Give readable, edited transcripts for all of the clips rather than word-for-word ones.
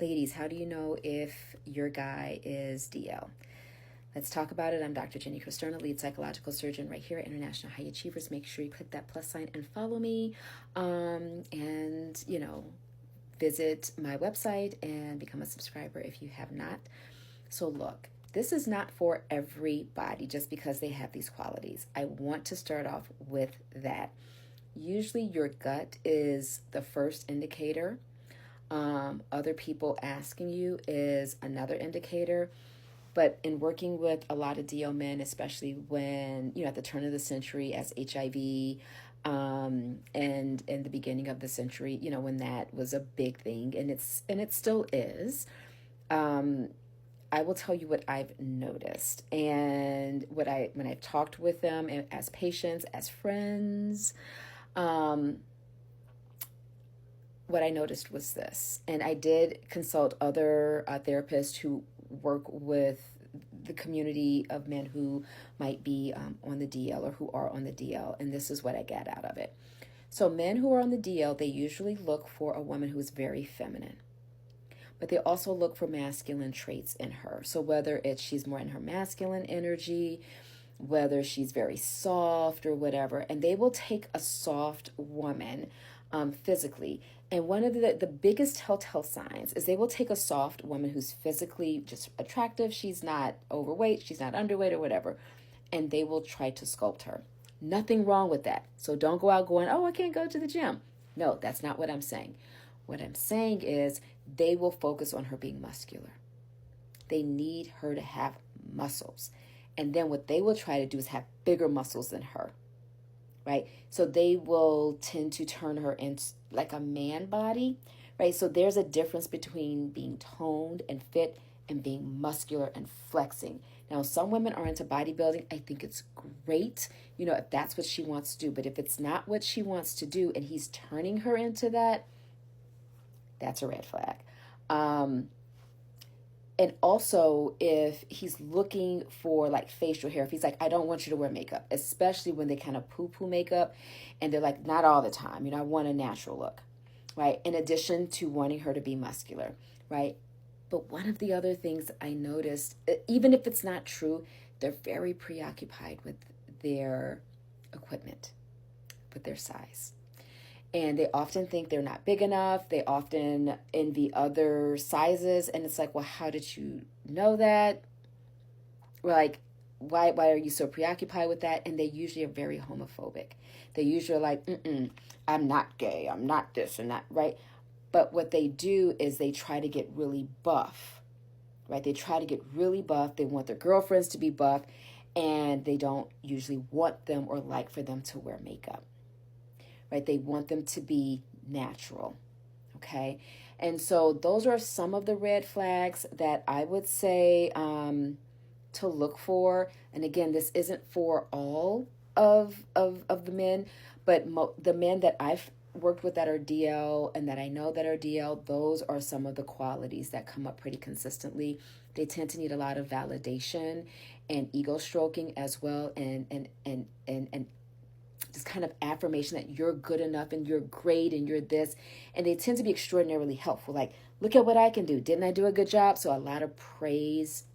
Ladies, how do you know if your guy is DL? Let's talk about it. I'm Dr. Jinnie Cristerna, lead psychological surgeon right here at International High Achievers. Make sure you click that plus sign and follow me. And, visit my website and become a subscriber if you have not. So look, this is not for everybody just because they have these qualities. I want to start off with that. Usually your gut is the first indicator. Other people asking you is another indicator. But in working with a lot of DL men, especially when, at the turn of the century as HIV, and in the beginning of the century, when that was a big thing, and it still is, I will tell you what I've noticed and when I've talked with them as patients, as friends, what I noticed was this, and I did consult other therapists who work with the community of men who might be on the DL or who are on the DL, and this is what I got out of it. So men who are on the DL, they usually look for a woman who is very feminine, but they also look for masculine traits in her. So whether it's she's more in her masculine energy, whether she's very soft or whatever, and they will take a soft woman physically. And one of the biggest telltale signs is they will take a soft woman who's physically just attractive. She's not overweight, she's not underweight or whatever, and they will try to sculpt her. Nothing wrong with that. So don't go out going, oh, I can't go to the gym. No, that's not what I'm saying. What I'm saying is they will focus on her being muscular. They need her to have muscles. And then what they will try to do is have bigger muscles than her, right? So they will tend to turn her into like a man body, right? So there's a difference between being toned and fit and being muscular and flexing. Now, some women are into bodybuilding. I think it's great, if that's what she wants to do. But if it's not what she wants to do and he's turning her into that, that's a red flag. And also, if he's looking for like facial hair, if he's like, I don't want you to wear makeup, especially when they kind of poo-poo makeup and they're like, not all the time, I want a natural look, right? In addition to wanting her to be muscular, right? But one of the other things I noticed, even if it's not true, they're very preoccupied with their equipment, with their size. And they often think they're not big enough. They often envy other sizes. And it's like, well, how did you know that? Like, why are you so preoccupied with that? And they usually are very homophobic. They usually are like, I'm not gay. I'm not this and that, right? But what they do is they try to get really buff, right? They try to get really buff. They want their girlfriends to be buff. And they don't usually want them or like for them to wear makeup. Right? They want them to be natural. Okay. And so those are some of the red flags that I would say to look for. And again, this isn't for all of the men, but the men that I've worked with that are DL and that I know that are DL, those are some of the qualities that come up pretty consistently. They tend to need a lot of validation and ego stroking as well, and this kind of affirmation that you're good enough and you're great and you're this. And they tend to be extraordinarily helpful. Like, look at what I can do. Didn't I do a good job? So a lot of praise.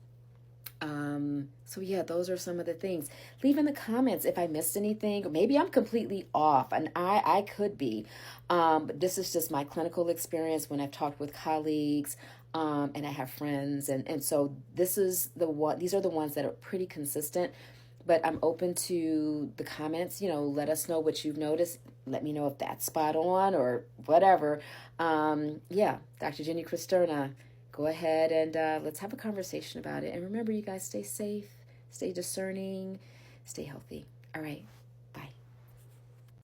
So yeah, those are some of the things. Leave in the comments if I missed anything, or maybe I'm completely off, and I could be. But this is just my clinical experience when I've talked with colleagues, and I have friends. And so these are the ones that are pretty consistent. But I'm open to the comments, let us know what you've noticed. Let me know if that's spot on or whatever. Dr. Jinnie Cristerna, go ahead and let's have a conversation about it. And remember, you guys, stay safe, stay discerning, stay healthy. All right.